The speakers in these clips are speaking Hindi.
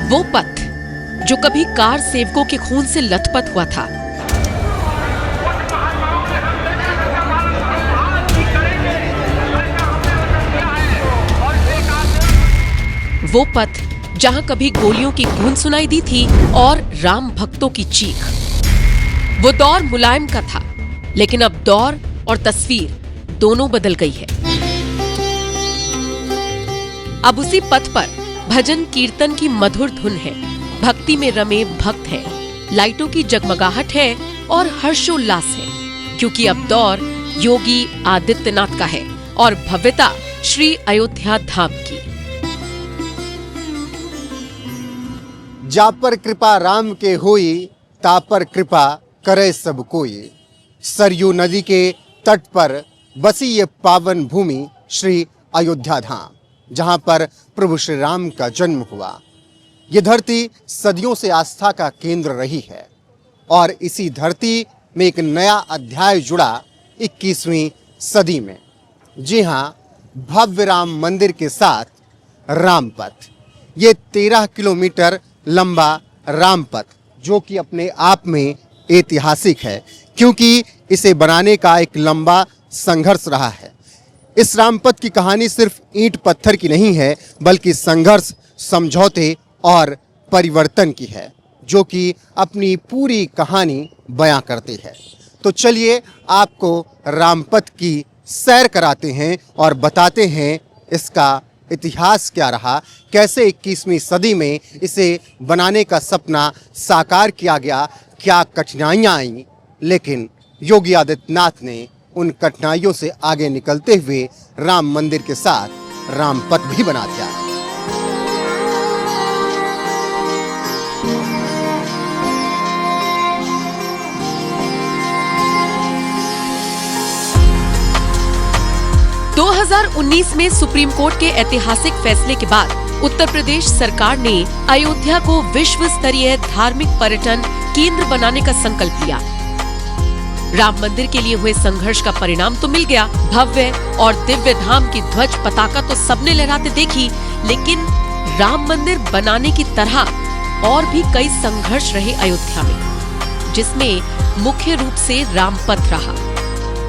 वो पथ जो कभी कार सेवकों के खून से लथपथ हुआ था, वो पथ जहां कभी गोलियों की गूंज सुनाई दी थी और राम भक्तों की चीख। वो दौर मुलायम का था, लेकिन अब दौर और तस्वीर दोनों बदल गई है। अब उसी पथ पर भजन कीर्तन की मधुर धुन है, भक्ति में रमे भक्त है, लाइटों की जगमगाहट है और हर्षोल्लास है, क्योंकि अब दौर योगी आदित्यनाथ का है और भव्यता श्री अयोध्या धाम की। जा पर कृपा राम के होई, ता पर कृपा करे सब कोई। सरयू नदी के तट पर बसी ये पावन भूमि श्री अयोध्या धाम, जहां पर प्रभु श्री राम का जन्म हुआ। ये धरती सदियों से आस्था का केंद्र रही है और इसी धरती में एक नया अध्याय जुड़ा 21वीं सदी में। जी हां, भव्य राम मंदिर के साथ रामपथ। ये 13 किलोमीटर लंबा रामपथ, जो कि अपने आप में ऐतिहासिक है, क्योंकि इसे बनाने का एक लंबा संघर्ष रहा है। इस रामपथ की कहानी सिर्फ ईंट पत्थर की नहीं है, बल्कि संघर्ष, समझौते और परिवर्तन की है, जो कि अपनी पूरी कहानी बयां करती है। तो चलिए आपको रामपथ की सैर कराते हैं और बताते हैं इसका इतिहास क्या रहा, कैसे 21वीं सदी में इसे बनाने का सपना साकार किया गया, क्या कठिनाइयां आईं, लेकिन योगी आदित्यनाथ ने उन कठिनाइयों से आगे निकलते हुए राम मंदिर के साथ रामपथ भी बना दिया। दो 2019 में सुप्रीम कोर्ट के ऐतिहासिक फैसले के बाद उत्तर प्रदेश सरकार ने अयोध्या को विश्व स्तरीय धार्मिक पर्यटन केंद्र बनाने का संकल्प लिया। राम मंदिर के लिए हुए संघर्ष का परिणाम तो मिल गया। भव्य और दिव्य धाम की ध्वज पताका तो सबने लहराते देखी, लेकिन राम मंदिर बनाने की तरह और भी कई संघर्ष रहे अयोध्या में, जिसमें मुख्य रूप से रामपथ रहा।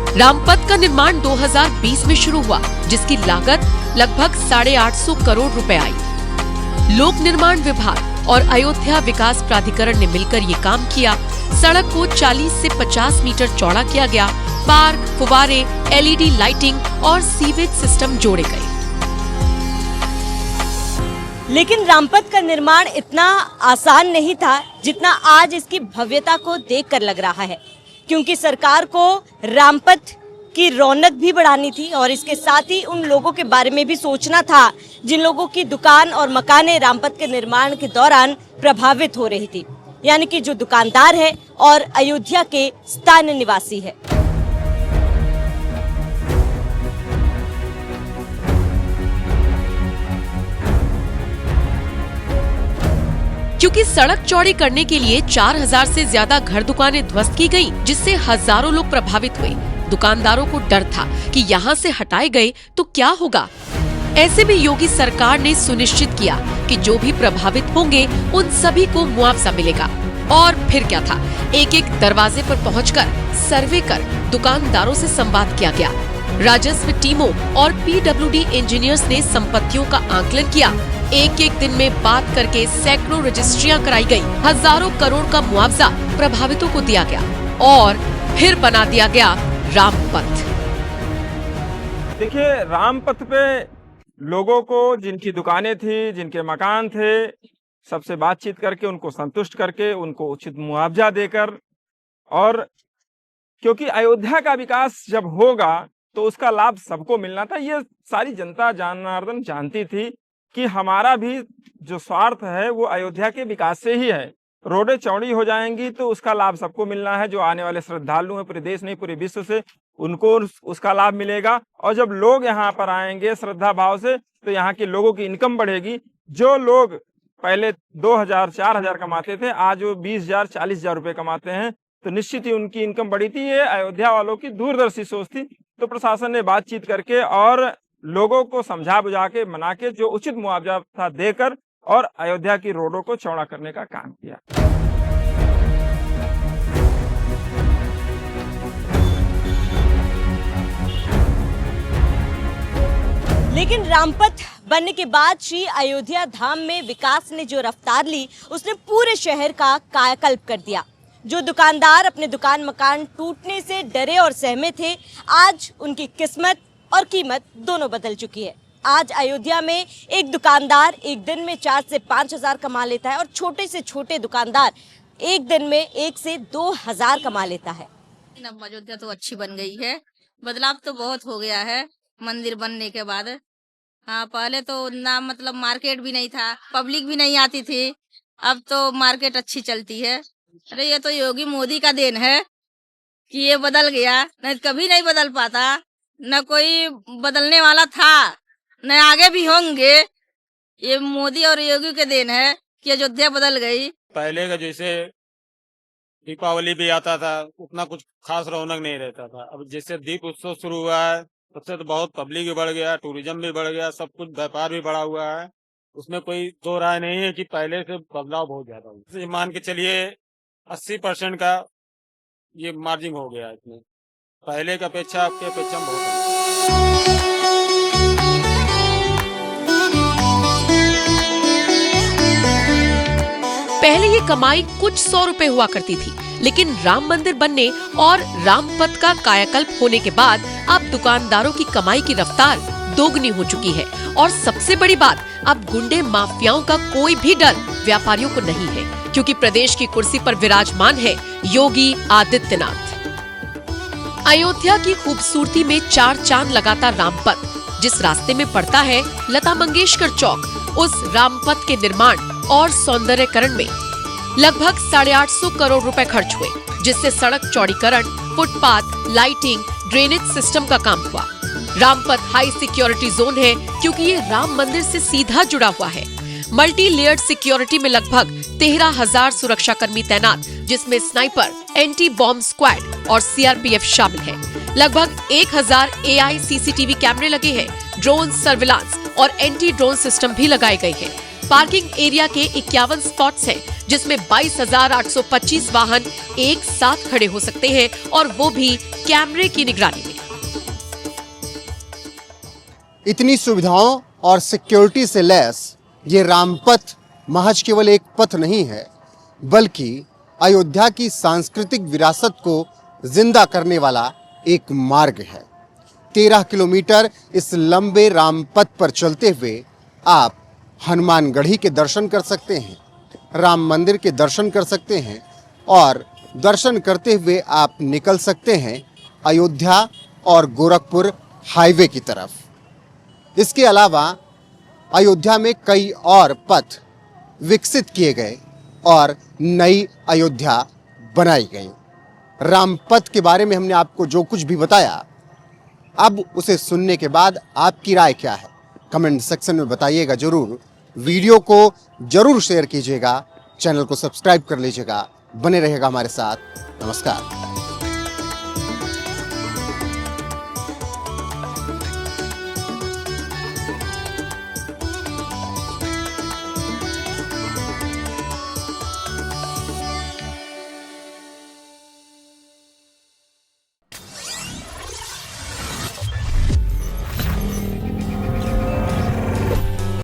रामपथ का निर्माण 2020 में शुरू हुआ, जिसकी लागत लगभग 850 करोड़ रुपए आई। लोक निर्माण विभाग और अयोध्या विकास प्राधिकरण ने मिलकर ये काम किया। सड़क को 40 से 50 मीटर चौड़ा किया गया। पार्क, फुवारे, LED लाइटिंग और सीवेज सिस्टम जोड़े गए। लेकिन रामपथ का निर्माण इतना आसान नहीं था जितना आज इसकी भव्यता को देखकर लग रहा है, क्योंकि सरकार को रामपथ की रौनक भी बढ़ानी थी और इसके साथ ही उन लोगों के बारे में भी सोचना था जिन लोगों की दुकान और मकानें रामपथ के निर्माण के दौरान प्रभावित हो रही थी, यानी कि जो दुकानदार है और अयोध्या के स्थानीय निवासी है। क्योंकि सड़क चौड़ी करने के लिए 4000 से ज्यादा घर दुकानें ध्वस्त की गईं, जिससे हजारों लोग प्रभावित हुए। दुकानदारों को डर था कि यहाँ से हटाए गए तो क्या होगा। ऐसे में योगी सरकार ने सुनिश्चित किया कि जो भी प्रभावित होंगे उन सभी को मुआवजा मिलेगा। और फिर क्या था, एक एक दरवाजे पर पहुंचकर सर्वे कर दुकानदारों से संवाद किया गया। राजस्व टीमों और PWD इंजीनियर्स ने संपत्तियों का आकलन किया। एक एक दिन में बात करके सैकड़ों रजिस्ट्रियां कराई गई। हजारों करोड़ का मुआवजा प्रभावितों को दिया गया और फिर बना दिया गया रामपथ। देखिए, रामपथ पे लोगों को, जिनकी दुकानें थी, जिनके मकान थे, सबसे बातचीत करके उनको संतुष्ट करके उनको उचित मुआवजा देकर, और क्योंकि अयोध्या का विकास जब होगा तो उसका लाभ सबको मिलना था। ये सारी जनता जनार्दन जानती थी कि हमारा भी जो स्वार्थ है वो अयोध्या के विकास से ही है। रोडें चौड़ी हो जाएंगी तो उसका लाभ सबको मिलना है। जो आने वाले श्रद्धालु हैं पूरे देश नहीं पूरे विश्व से, उनको उसका लाभ मिलेगा। और जब लोग यहाँ पर आएंगे श्रद्धा भाव से तो यहाँ के लोगों की इनकम बढ़ेगी। जो लोग पहले 2000 4000 कमाते थे, आज वो 20,000 40,000 रुपए कमाते हैं, तो निश्चित ही उनकी इनकम बढ़ी थी। ये अयोध्या वालों की दूरदर्शी सोच थी। तो प्रशासन ने बातचीत करके और लोगों को समझा बुझा के, मना के, जो उचित मुआवजा था देकर और अयोध्या की रोडों को चौड़ा करने का काम किया। लेकिन रामपथ बनने के बाद श्री अयोध्या धाम में विकास ने जो रफ्तार ली, उसने पूरे शहर का कायाकल्प कर दिया। जो दुकानदार अपने दुकान मकान टूटने से डरे और सहमे थे, आज उनकी किस्मत और कीमत दोनों बदल चुकी है। आज अयोध्या में एक दुकानदार एक दिन में 4 से 5 हजार कमा लेता है और छोटे से छोटे दुकानदार एक दिन में 1 से 2 हजार कमा लेता है। अब अयोध्या तो अच्छी बन गई है, बदलाव तो बहुत हो गया है मंदिर बनने के बाद। हाँ, पहले तो ना मतलब मार्केट भी नहीं था, पब्लिक भी नहीं आती थी, अब तो मार्केट अच्छी चलती है। अरे ये तो योगी मोदी का देन है कि ये बदल गया, नहीं कभी नहीं बदल पाता, न कोई बदलने वाला था, न आगे भी होंगे। ये मोदी और योगी के देन है कि अयोध्या बदल गई। पहले का जैसे दीपावली भी आता था, उतना कुछ खास रौनक नहीं रहता था। अब जैसे दीप उत्सव शुरू हुआ है, तब से तो बहुत पब्लिक भी बढ़ गया, टूरिज्म भी बढ़ गया, सब कुछ व्यापार भी बढ़ा हुआ है। उसमें कोई दो राय नहीं है कि पहले से बदलाव बहुत ज्यादा हुआ। मान के चलिए 80% का ये मार्जिन हो गया है इसमें, पहले की अपेक्षा आपकी अपेक्षा बहुत है। पहले ये कमाई कुछ 100 रुपए हुआ करती थी, लेकिन राम मंदिर बनने और रामपथ का कायाकल्प होने के बाद अब दुकानदारों की कमाई की रफ्तार दोगुनी हो चुकी है। और सबसे बड़ी बात, अब गुंडे माफियाओं का कोई भी डर व्यापारियों को नहीं है, क्योंकि प्रदेश की कुर्सी पर विराजमान है योगी आदित्यनाथ। अयोध्या की खूबसूरती में 4 चांद लगाता रामपथ जिस रास्ते में पड़ता है लता मंगेशकर चौक, उस रामपथ के निर्माण और सौंदर्यकरण में लगभग 850 करोड़ रुपए खर्च हुए, जिससे सड़क चौड़ीकरण, फुटपाथ, लाइटिंग, ड्रेनेज सिस्टम का काम हुआ। रामपथ हाई सिक्योरिटी जोन है क्योंकि ये राम मंदिर से सीधा जुड़ा हुआ है। मल्टी लेयर्ड सिक्योरिटी में लगभग 13,000 सुरक्षा कर्मी तैनात, जिसमें स्नाइपर, एंटी बॉम्ब स्क्वाड और सीआरपीएफ शामिल है। लगभग 1000 AI CCTV कैमरे लगे हैं, ड्रोन सर्विलांस और एंटी ड्रोन सिस्टम भी लगाए गए हैं। पार्किंग एरिया के 51 स्पॉट्स हैं, जिसमें 22,825 वाहन एक साथ खड़े हो सकते हैं और वो भी कैमरे की निगरानी में। इतनी सुविधाओं और सिक्योरिटी से लैस ये रामपथ महज केवल एक पथ नहीं है, बल्कि अयोध्या की सांस्कृतिक विरासत को जिंदा करने वाला एक मार्ग है। 13 किलोमीटर इस लंबे रामपथ पर चलते हुए आप हनुमानगढ़ी के दर्शन कर सकते हैं, राम मंदिर के दर्शन कर सकते हैं और दर्शन करते हुए आप निकल सकते हैं अयोध्या और गोरखपुर हाईवे की तरफ। इसके अलावा अयोध्या में कई और पथ विकसित किए गए और नई अयोध्या बनाई गई। रामपथ के बारे में हमने आपको जो कुछ भी बताया, अब उसे सुनने के बाद आपकी राय क्या है, कमेंट सेक्शन में बताइएगा जरूर। वीडियो को जरूर शेयर कीजिएगा, चैनल को सब्सक्राइब कर लीजिएगा। बने रहेगा हमारे साथ। नमस्कार।